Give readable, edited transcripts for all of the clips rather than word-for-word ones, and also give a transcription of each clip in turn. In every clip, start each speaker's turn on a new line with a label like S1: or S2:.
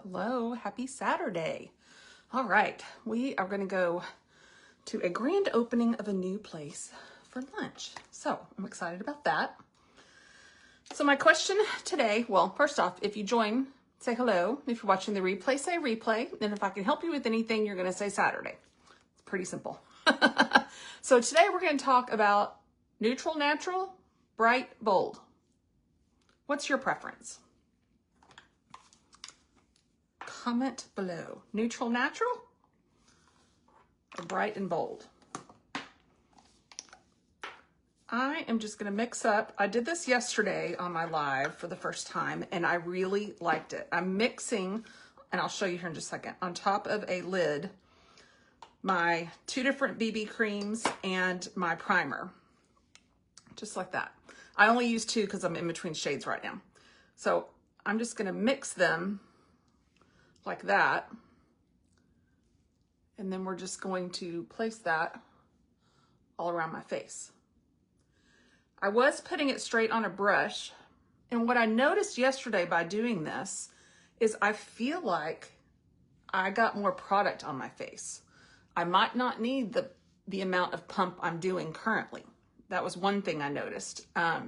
S1: Hello, happy Saturday. All right, we are going to go to a grand opening of a new place for lunch. So I'm excited about that. So my question today, well, first off, if you join, say hello. If you're watching the replay, say replay. And if I can help you with anything, you're going to say Saturday. It's pretty simple. So today we're going to talk about neutral, natural, bright, bold. What's your preference? Comment below. Neutral, natural, or bright and bold? I am just going to mix up. I did this yesterday on my live for the first time, and I really liked it. I'm mixing, and I'll show you here in just a second, on top of a lid, my two different BB creams and my primer. Just like that. I only use two because I'm in between shades right now. So I'm just going to mix them like that. And then we're just going to place that all around my face. I was putting it straight on a brush. And what I noticed yesterday by doing this is I feel like I got more product on my face. I might not need the amount of pump I'm doing currently. That was one thing I noticed. I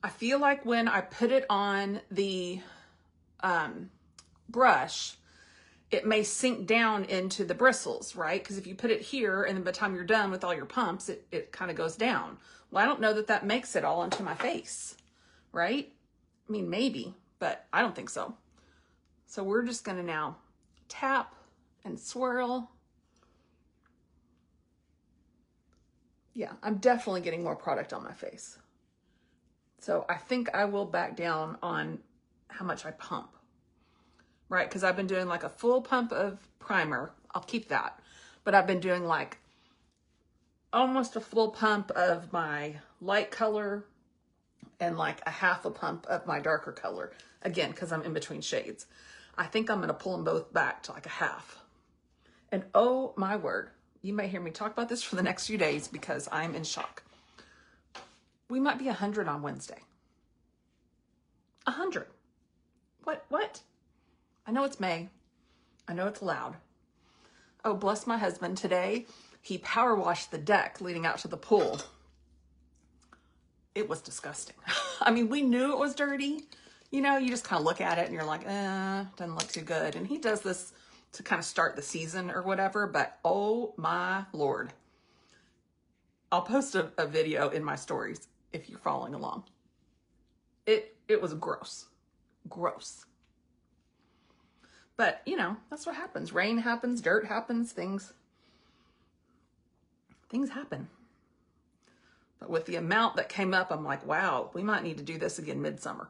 S1: feel like when I put it on the brush, it may sink down into the bristles, right? Because if you put it here and then by the time you're done with all your pumps, it kind of goes down. Well, I don't know that that makes it all into my face, right? I mean, maybe, but I don't think so. So we're just gonna now tap and swirl. Yeah, I'm definitely getting more product on my face. So I think I will back down on how much I pump. Right, because I've been doing like a full pump of primer. I'll keep that. But I've been doing like almost a full pump of my light color and like a half a pump of my darker color. Again, because I'm in between shades. I think I'm going to pull them both back to like a half. And oh my word, you may hear me talk about this for the next few days because I'm in shock. We might be 100 on Wednesday. 100. What? I know it's May. I know it's loud. Oh, bless my husband. Today, he power washed the deck leading out to the pool. It was disgusting. I mean, we knew it was dirty. You know, you just kind of look at it and you're like, doesn't look too good. And he does this to kind of start the season or whatever, but oh my Lord. I'll post a video in my stories if you're following along. It was gross. Gross. But, you know, that's what happens. Rain happens, dirt happens, things happen. But with the amount that came up, I'm like, wow, we might need to do this again midsummer.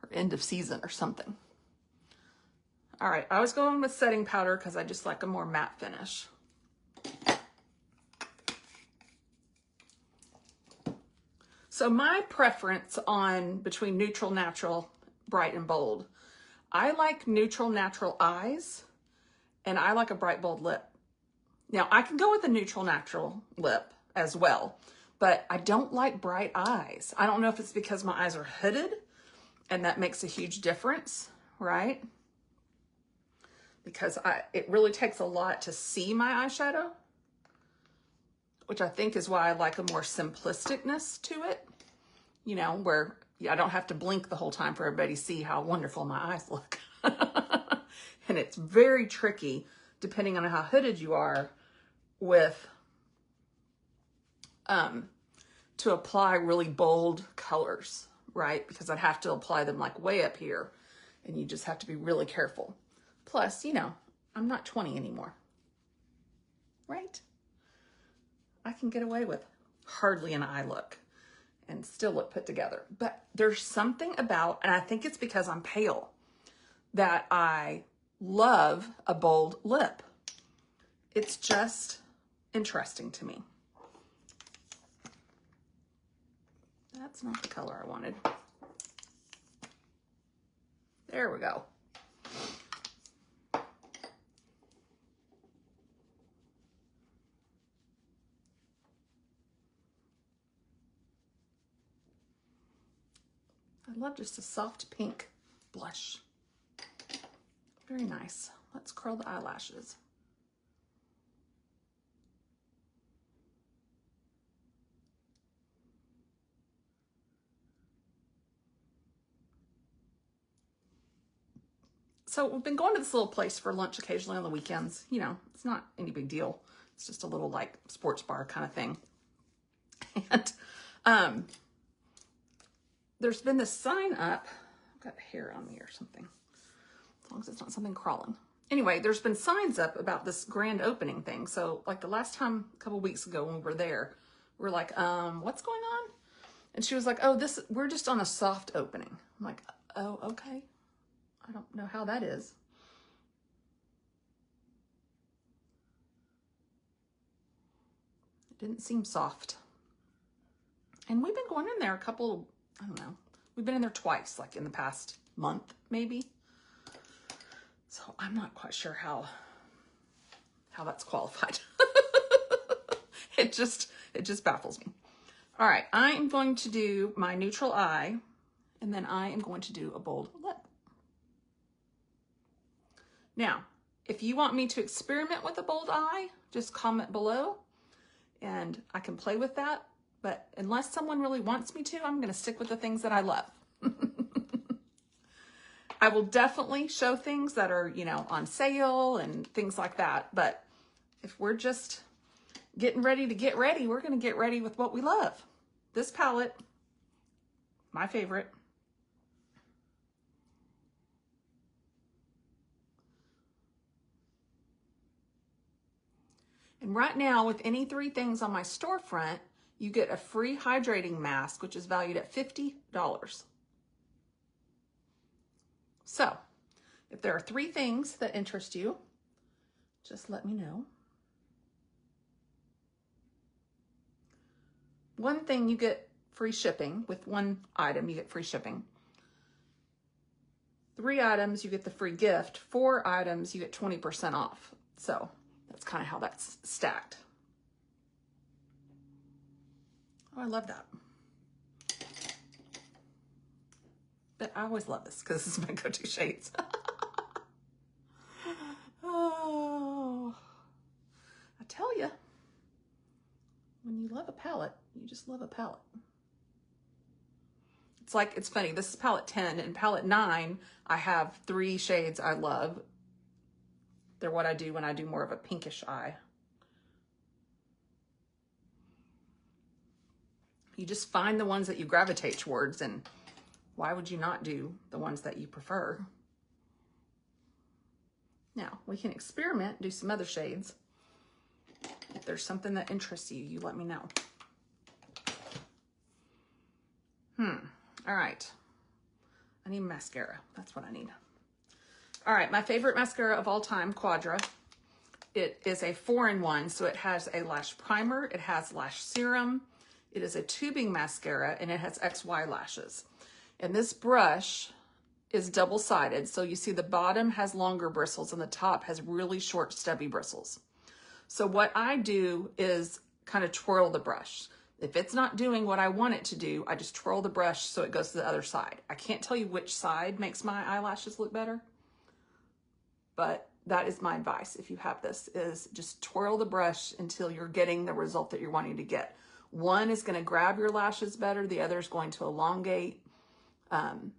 S1: Or end of season or something. All right, I was going with setting powder because I just like a more matte finish. So my preference on between neutral, natural, bright, and bold, I like neutral, natural eyes, and I like a bright, bold lip. Now, I can go with a neutral, natural lip as well, but I don't like bright eyes. I don't know if it's because my eyes are hooded, and that makes a huge difference, right? Because it really takes a lot to see my eyeshadow, which I think is why I like a more simplisticness to it. You know, where I don't have to blink the whole time for everybody to see how wonderful my eyes look. And it's very tricky, depending on how hooded you are, with to apply really bold colors, right? Because I'd have to apply them like way up here, and you just have to be really careful. Plus, you know, I'm not 20 anymore, right? I can get away with hardly an eye look and still look put together. But there's something about, and I think it's because I'm pale, that I love a bold lip. It's just interesting to me. That's not the color I wanted. There we go. I love just a soft pink blush. Very nice. Let's curl the eyelashes. So we've been going to this little place for lunch occasionally on the weekends. You know, it's not any big deal. It's just a little like sports bar kind of thing. And there's been this sign up. I've got hair on me or something. As long as it's not something crawling. Anyway, there's been signs up about this grand opening thing. So like the last time, a couple weeks ago when we were there, we were like, what's going on? And she was like, oh, we're just on a soft opening. I'm like, oh, okay. I don't know how that is. It didn't seem soft. And we've been going in there I don't know. We've been in there twice, like in the past month, maybe. So I'm not quite sure how that's qualified. It just baffles me. All right, I am going to do my neutral eye, and then I am going to do a bold lip. Now, if you want me to experiment with a bold eye, just comment below and I can play with that. But unless someone really wants me to, I'm going to stick with the things that I love. I will definitely show things that are, you know, on sale and things like that. But if we're just getting ready to get ready, we're going to get ready with what we love. This palette, my favorite. And right now, with any 3 things on my storefront, you get a free hydrating mask, which is valued at $50. So, if there are 3 things that interest you, just let me know. One thing, you get free shipping. With 1 item, you get free shipping. 3 items, you get the free gift. 4 items, you get 20% off. So, that's kind of how that's stacked. Oh, I love that. But I always love this because this is my go-to shades. Oh, I tell you, when you love a palette, you just love a palette. It's like, it's funny, this is palette 10, and palette 9, I have 3 shades I love. They're what I do when I do more of a pinkish eye. You just find the ones that you gravitate towards, and why would you not do the ones that you prefer? Now, we can experiment, do some other shades. If there's something that interests you, you let me know. All right. I need mascara. That's what I need. All right, my favorite mascara of all time, Quadra. It is a 4-in-1, so it has a lash primer, it has lash serum, it is a tubing mascara, and it has XY lashes. And this brush is double-sided, so you see the bottom has longer bristles and the top has really short, stubby bristles. So what I do is kind of twirl the brush. If it's not doing what I want it to do, I just twirl the brush so it goes to the other side. I can't tell you which side makes my eyelashes look better, but that is my advice. If you have this, is just twirl the brush until you're getting the result that you're wanting to get. One is going to grab your lashes better. The other is going to elongate. And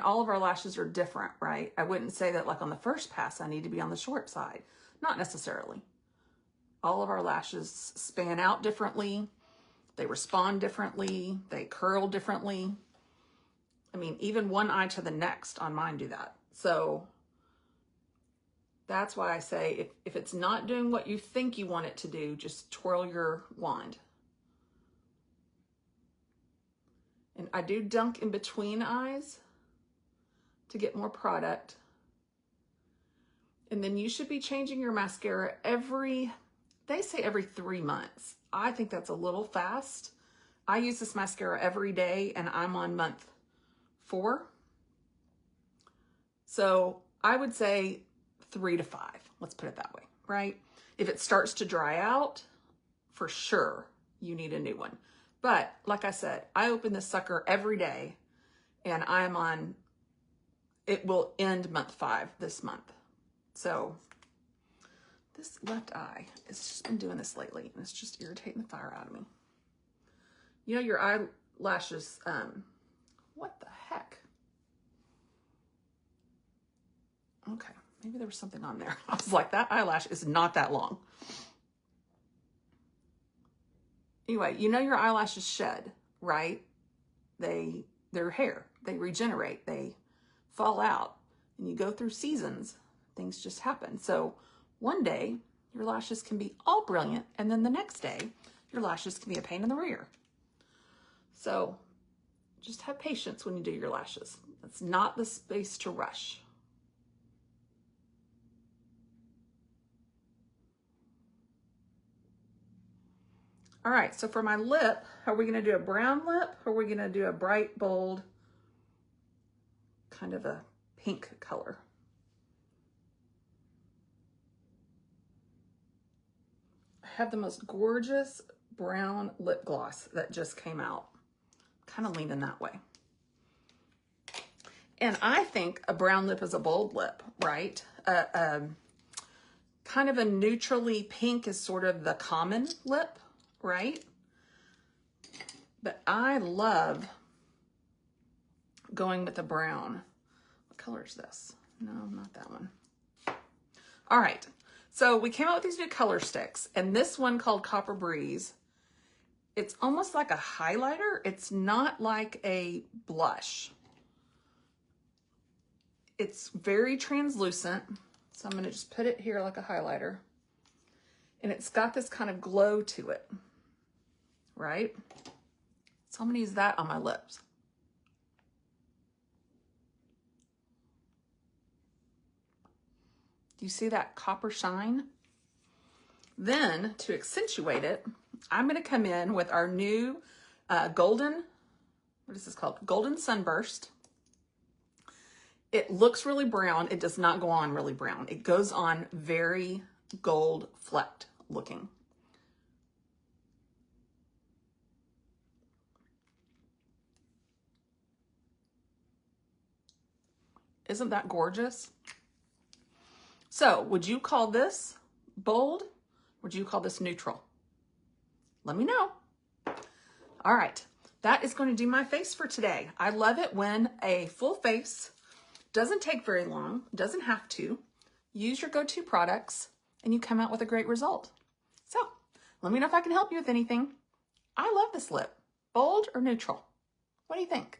S1: all of our lashes are different, right? I wouldn't say that like on the first pass, I need to be on the short side. Not necessarily. All of our lashes span out differently. They respond differently. They curl differently. I mean, even one eye to the next on mine do that. So that's why I say if it's not doing what you think you want it to do, just twirl your wand. And I do dunk in between eyes to get more product. And then you should be changing your mascara they say every 3 months. I think that's a little fast. I use this mascara every day and I'm on month 4. So I would say 3 to 5, let's put it that way, right? If it starts to dry out, for sure, you need a new one. But like I said, I open this sucker every day, and I'm on, it will end month 5 this month. So this left eye, it's just been doing this lately, and it's just irritating the fire out of me. You know, your eyelashes, what the heck? Okay, maybe there was something on there. I was like, that eyelash is not that long. Anyway, you know your eyelashes shed, right? They're hair. They regenerate. They fall out. And you go through seasons. Things just happen. So one day, your lashes can be all brilliant, and then the next day, your lashes can be a pain in the rear. So just have patience when you do your lashes. It's not the space to rush. All right, so for my lip, are we gonna do a brown lip, or are we gonna do a bright, bold, kind of a pink color? I have the most gorgeous brown lip gloss that just came out. Kind of leaning that way. And I think a brown lip is a bold lip, right? Kind of a neutrally pink is sort of the common lip, right? But I love going with the brown. What color is this? No, not that one. All right, so we came out with these new color sticks, and this one called Copper Breeze, it's almost like a highlighter. It's not like a blush. It's very translucent, so I'm gonna just put it here like a highlighter. And it's got this kind of glow to it, right? So I'm gonna use that on my lips. Do you see that copper shine? Then to accentuate it, I'm gonna come in with our new golden, what is this called? Golden Sunburst. It looks really brown. It does not go on really brown. It goes on very gold flecked looking. Isn't that gorgeous? So would you call this bold? Would you call this neutral? Let me know. All right, that is going to do my face for today. I love it when a full face doesn't take very long, doesn't have to. Use your go-to products and you come out with a great result. So let me know if I can help you with anything. I love this lip. Bold or neutral? What do you think?